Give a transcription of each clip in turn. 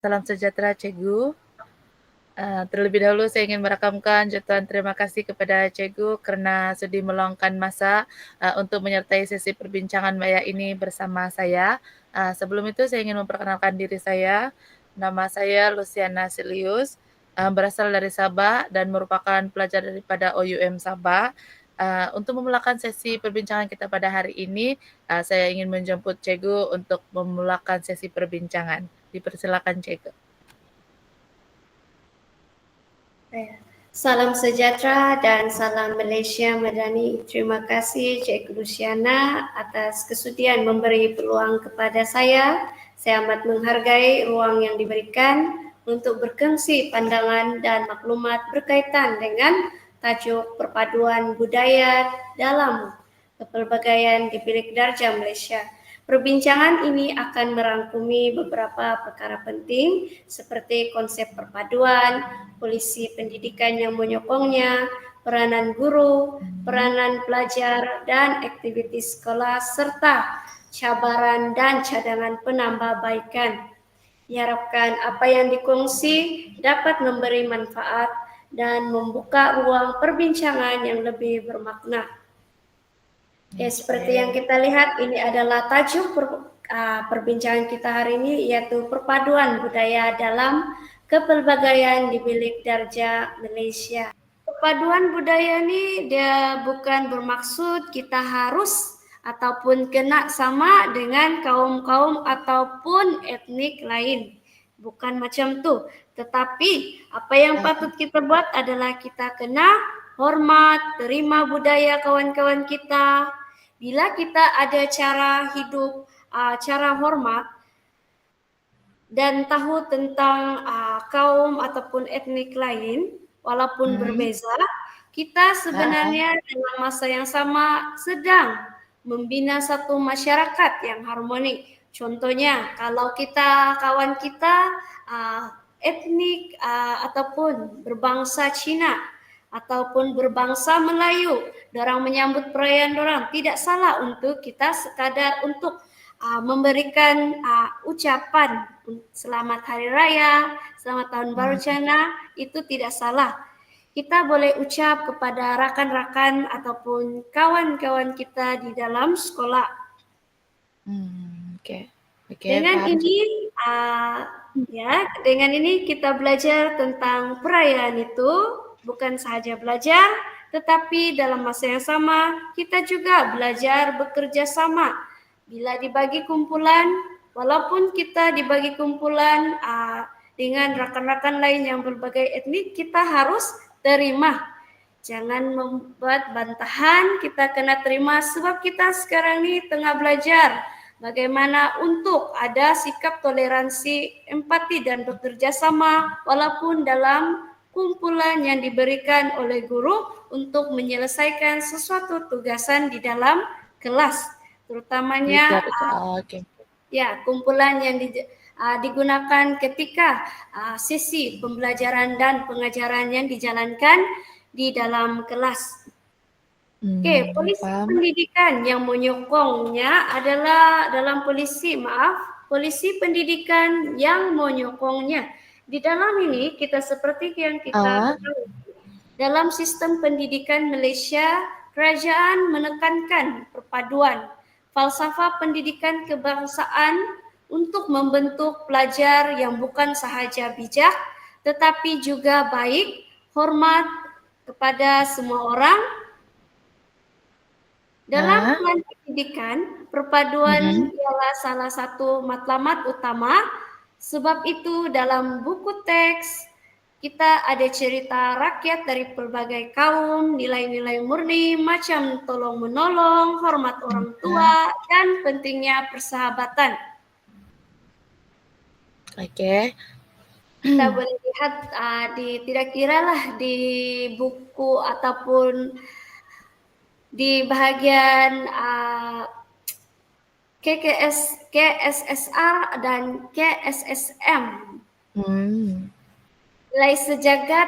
Salam sejahtera Cikgu. Terlebih dahulu saya ingin merakamkan jutaan terima kasih kepada Cikgu kerana sudi meluangkan masa untuk menyertai sesi perbincangan Maya ini bersama saya. Sebelum itu saya ingin memperkenalkan diri saya. Nama saya Luciana Silius, berasal dari Sabah dan merupakan pelajar daripada OUM Sabah. Untuk memulakan sesi perbincangan kita pada hari ini, saya ingin menjemput Cikgu untuk memulakan sesi perbincangan. Dipersilakan Cikgu. Salam sejahtera dan salam Malaysia Madani. Terima kasih Cikgu Luciana atas kesudian memberi peluang kepada saya. Saya amat menghargai ruang yang diberikan untuk berkongsi pandangan dan maklumat berkaitan dengan tajuk perpaduan budaya dalam kepelbagaian di Bilik Darjah Malaysia. Perbincangan ini akan merangkumi beberapa perkara penting seperti konsep perpaduan, polisi pendidikan yang menyokongnya, peranan guru, peranan pelajar dan aktiviti sekolah serta cabaran dan cadangan penambahbaikan. Diharapkan apa yang dikongsi dapat memberi manfaat dan membuka ruang perbincangan yang lebih bermakna. Seperti yang kita lihat, ini adalah tajuk perbincangan kita hari ini, yaitu perpaduan budaya dalam kepelbagaian di Bilik Darjah Malaysia. Perpaduan budaya ini dia bukan bermaksud kita harus ataupun kena sama dengan kaum-kaum ataupun etnik lain. Bukan macam tu. Tetapi apa yang patut kita buat adalah kita kena hormat, terima budaya kawan-kawan kita. Bila kita ada cara hidup, cara hormat dan tahu tentang kaum ataupun etnik lain, walaupun berbeza, kita sebenarnya dalam masa yang sama sedang membina satu masyarakat yang harmonik. Contohnya, kalau kawan kita etnik ataupun berbangsa Cina ataupun berbangsa Melayu, dorang menyambut perayaan dorang, tidak salah untuk kita sekadar untuk memberikan ucapan selamat hari raya, selamat tahun baru Cina, itu tidak salah. Kita boleh ucap kepada rakan-rakan ataupun kawan-kawan kita di dalam sekolah. Dengan ini kita belajar tentang perayaan itu, bukan sahaja belajar, tetapi dalam masa yang sama kita juga belajar bekerja sama. Bila dibagi kumpulan, walaupun kita dibagi kumpulan dengan rakan-rakan lain yang berbagai etnik, kita harus terima. Jangan membuat bantahan, kita kena terima sebab kita sekarang ini tengah belajar bagaimana untuk ada sikap toleransi, empati dan bekerja sama walaupun dalam kumpulan yang diberikan oleh guru untuk menyelesaikan sesuatu tugasan di dalam kelas. Terutamanya kumpulan yang digunakan ketika sesi pembelajaran dan pengajaran yang dijalankan di dalam kelas. Polisi pendidikan yang menyokongnya adalah polisi pendidikan yang menyokongnya. Di dalam ini kita seperti yang kita ketahui, dalam sistem pendidikan Malaysia, kerajaan menekankan perpaduan falsafah pendidikan kebangsaan untuk membentuk pelajar yang bukan sahaja bijak, tetapi juga baik, hormat kepada semua orang. Dalam pendidikan, perpaduan ialah salah satu matlamat utama. Sebab itu dalam buku teks kita ada cerita rakyat dari pelbagai kaum, nilai-nilai murni macam tolong menolong, hormat orang tua dan pentingnya persahabatan. Kita boleh lihat tidak kiralah di buku ataupun di bahagian KSSR dan KSSM. Nilai sejagat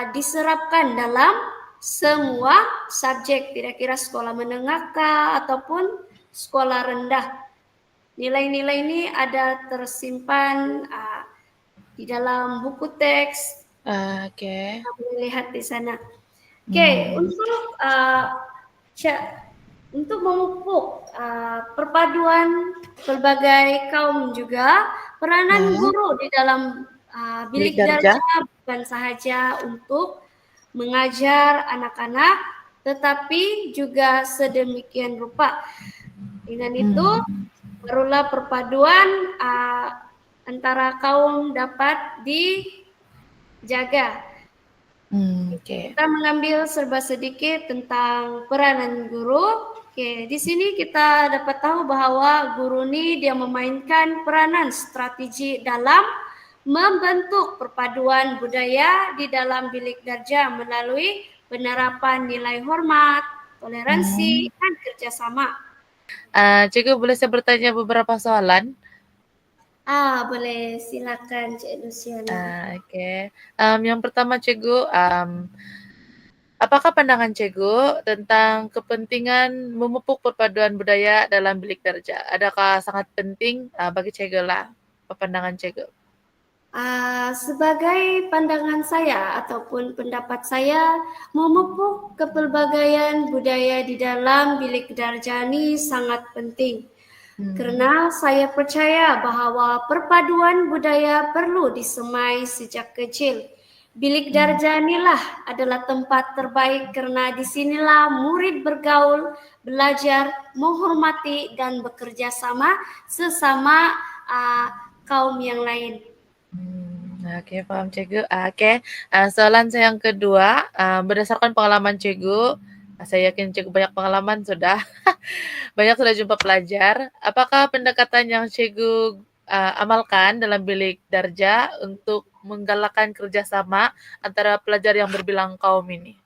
diserapkan dalam semua subjek, tidak kira sekolah menengah ataupun sekolah rendah. Nilai-nilai ini ada tersimpan di dalam buku teks, Oke. kita boleh lihat di sana. Oke, Hmm. untuk memupuk perpaduan berbagai kaum juga, peranan Nah, guru di dalam Bilik bilik Darja. darjah bukan sahaja untuk mengajar anak-anak, tetapi juga sedemikian rupa. Dengan itu, Hmm. barulah perpaduan antara kaum dapat dijaga. Oke. Kita mengambil serba sedikit tentang peranan guru. Oke, di sini kita dapat tahu bahwa guru ini dia memainkan peranan strategi dalam membentuk perpaduan budaya di dalam bilik darjah melalui penerapan nilai hormat, toleransi, Hmm. dan kerjasama. Cikgu boleh saya bertanya beberapa soalan? Boleh silakan Cik Luciana. Oke. Yang pertama Cikgu, apakah pandangan Cikgu tentang kepentingan memupuk perpaduan budaya dalam bilik darja? Adakah sangat penting bagi Cikgu lah? Apa pandangan Cikgu? Sebagai pandangan saya ataupun pendapat saya, memupuk kepelbagaian budaya di dalam bilik darjah ini sangat penting. Karena saya percaya bahwa perpaduan budaya perlu disemai sejak kecil. Bilik darjah inilah adalah tempat terbaik karena disinilah murid bergaul, belajar, menghormati dan bekerja sama sesama kaum yang lain. Oke, paham Cikgu. Oke, soalan saya yang kedua, berdasarkan pengalaman Cikgu, saya yakin Cikgu banyak pengalaman sudah, banyak sudah jumpa pelajar. Apakah pendekatan yang Cikgu amalkan dalam bilik darjah untuk menggalakkan kerjasama antara pelajar yang berbilang kaum ini?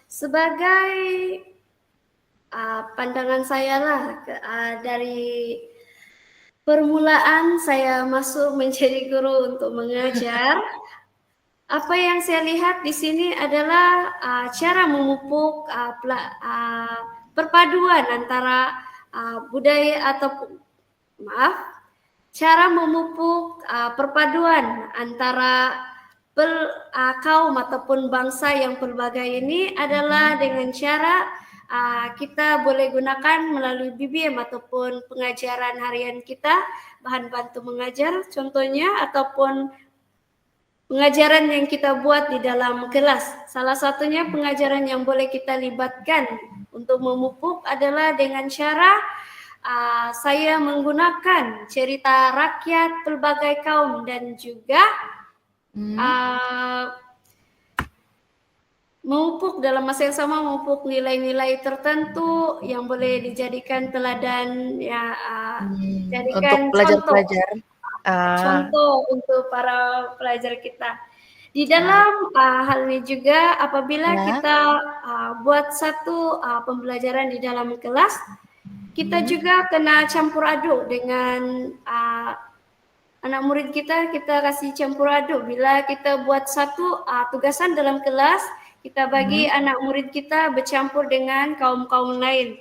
Sebagai pandangan saya lah dari permulaan saya masuk menjadi guru untuk mengajar. Apa yang saya lihat di sini adalah cara memupuk perpaduan antara budaya atau cara memupuk perpaduan antara kaum ataupun bangsa yang pelbagai ini adalah dengan cara kita boleh gunakan melalui BBM ataupun pengajaran harian kita, bahan bantu mengajar contohnya, ataupun pengajaran yang kita buat di dalam kelas. Salah satunya pengajaran yang boleh kita libatkan untuk memupuk adalah dengan cara saya menggunakan cerita rakyat pelbagai kaum dan juga memupuk dalam masa yang sama memupuk nilai-nilai tertentu yang boleh dijadikan teladan, Untuk jadikan pelajar-pelajar. contoh untuk para pelajar kita. Di dalam hal ini juga apabila Ya. kita buat satu pembelajaran di dalam kelas, kita juga kena campur aduk dengan anak murid kita kasih campur aduk. Bila kita buat satu tugasan dalam kelas, kita bagi anak murid kita bercampur dengan kaum-kaum lain.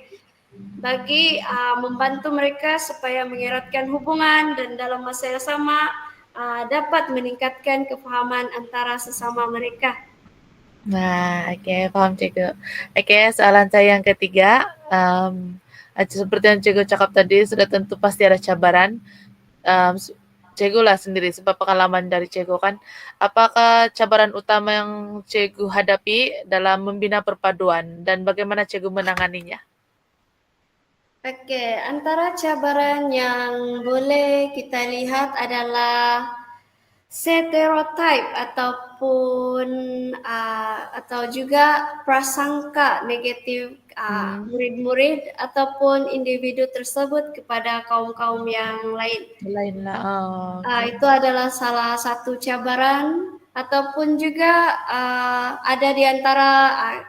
Bagi membantu mereka supaya mengeratkan hubungan dan dalam masa yang sama dapat meningkatkan kefahaman antara sesama mereka. Nah, oke, paham Cikgu. Oke, soalan saya yang ketiga, seperti yang Cikgu cakap tadi, sudah tentu pasti ada cabaran. Cikgu lah sendiri, sebab pengalaman dari Cikgu kan, apakah cabaran utama yang Cikgu hadapi dalam membina perpaduan dan bagaimana Cikgu menanganinya? Oke, antara cabaran yang boleh kita lihat adalah stereotip ataupun atau juga prasangka negatif murid-murid ataupun individu tersebut kepada kaum-kaum yang lain. Lain lah. Itu adalah salah satu cabaran ataupun juga ada di antara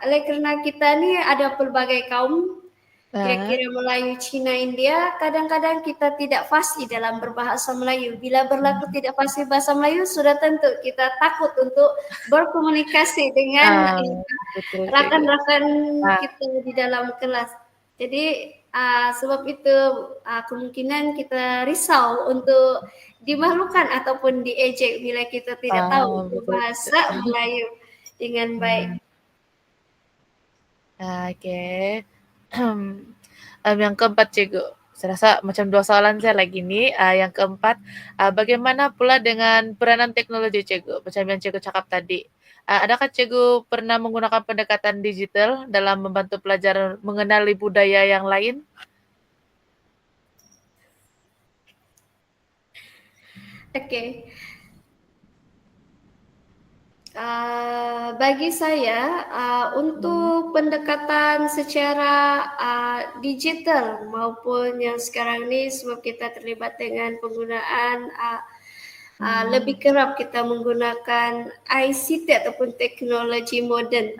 oleh karena kita ni ada pelbagai kaum. Kira-kira Melayu, Cina, India, kadang-kadang kita tidak fasih dalam berbahasa Melayu. Bila berlaku tidak fasih bahasa Melayu, sudah tentu kita takut untuk berkomunikasi dengan Betul, Cikgu. rakan-rakan kita di dalam kelas. Jadi sebab itu kemungkinan kita risau untuk dimalukan ataupun diejek bila kita tidak tahu betul juga. berbahasa Melayu dengan baik. Oke. Yang keempat, Cikgu. Saya rasa macam 2 soalan saya lagi nih. Yang keempat, bagaimana pula dengan peranan teknologi, Cikgu? Macam yang Cikgu cakap tadi. Adakah Cikgu pernah menggunakan pendekatan digital dalam membantu pelajar mengenali budaya yang lain? Oke. Bagi saya untuk pendekatan secara digital maupun yang sekarang ini sebab kita terlibat dengan penggunaan lebih kerap kita menggunakan ICT ataupun teknologi moden.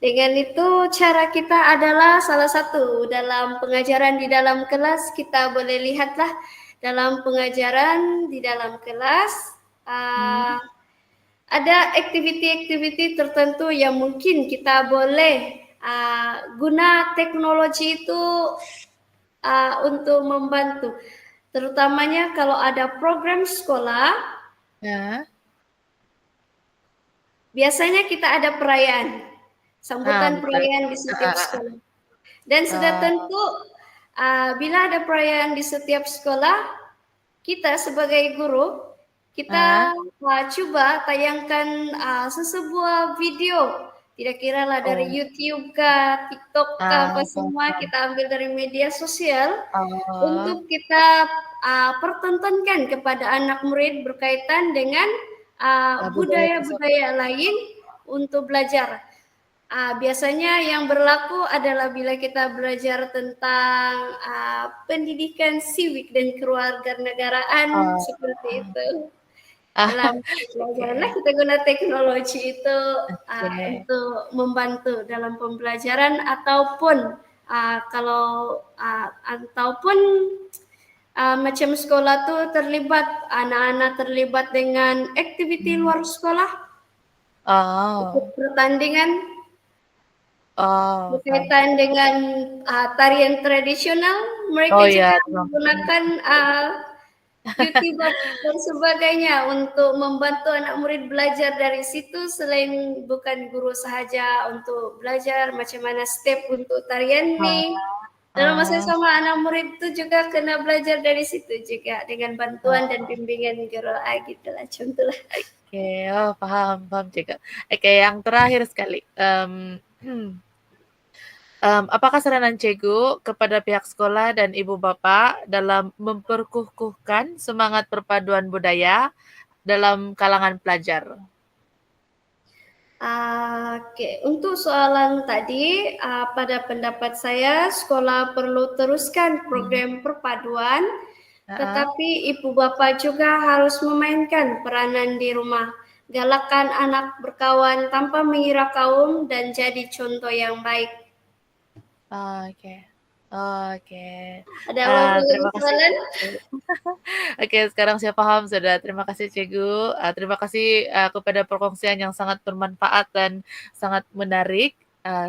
Dengan itu cara kita adalah salah satu dalam pengajaran di dalam kelas, kita boleh lihatlah dalam pengajaran di dalam kelas ada aktiviti-aktiviti tertentu yang mungkin kita boleh guna teknologi itu untuk membantu. Terutamanya kalau ada program sekolah, biasanya kita ada perayaan, sambutan perayaan di setiap sekolah. Dan sudah tentu bila ada perayaan di setiap sekolah, kita sebagai guru, kita coba tayangkan sesebuah video, tidak kira lah dari YouTube kah, TikTok kah, apa semua kita ambil dari media sosial untuk kita pertontonkan kepada anak murid berkaitan dengan budaya-budaya lain untuk belajar. Biasanya yang berlaku adalah bila kita belajar tentang pendidikan civic dan kewarganegaraan seperti itu. Dalam pembelajaran kita guna teknologi itu untuk membantu dalam pembelajaran ataupun ataupun macam sekolah tuh terlibat, anak-anak terlibat dengan aktiviti luar sekolah, pertandingan berkaitan dengan tarian tradisional, mereka juga menggunakan YouTube dan sebagainya untuk membantu anak murid belajar dari situ, selain bukan guru sahaja untuk belajar macam mana step untuk tarian ni. Dalam masa sama anak murid itu juga kena belajar dari situ juga dengan bantuan dan bimbingan guru gitulah contohlah. Oke, paham juga. Oke, yang terakhir sekali. Apakah saranan Cikgu kepada pihak sekolah dan ibu bapa dalam memperkukuhkan semangat perpaduan budaya dalam kalangan pelajar? Untuk soalan tadi, pada pendapat saya sekolah perlu teruskan program perpaduan, tetapi ibu bapa juga harus memainkan peranan di rumah. Galakkan anak berkawan tanpa mengira kaum dan jadi contoh yang baik. Oke. Ada apa Terima kasih. soalan? Oke, sekarang saya paham sudah. Terima kasih Cikgu. Terima kasih kepada perkongsian yang sangat bermanfaat dan sangat menarik.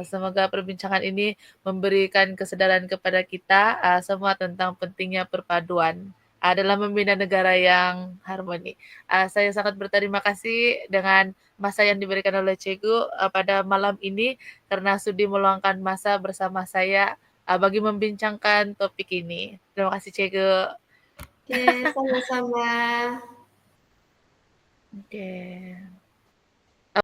Semoga perbincangan ini memberikan kesadaran kepada kita semua tentang pentingnya perpaduan dalam membina negara yang harmoni. Saya sangat berterima kasih dengan masa yang diberikan oleh Cikgu pada malam ini karena sudi meluangkan masa bersama saya bagi membincangkan topik ini. Terima kasih Cikgu. Oke, sama-sama. Oke.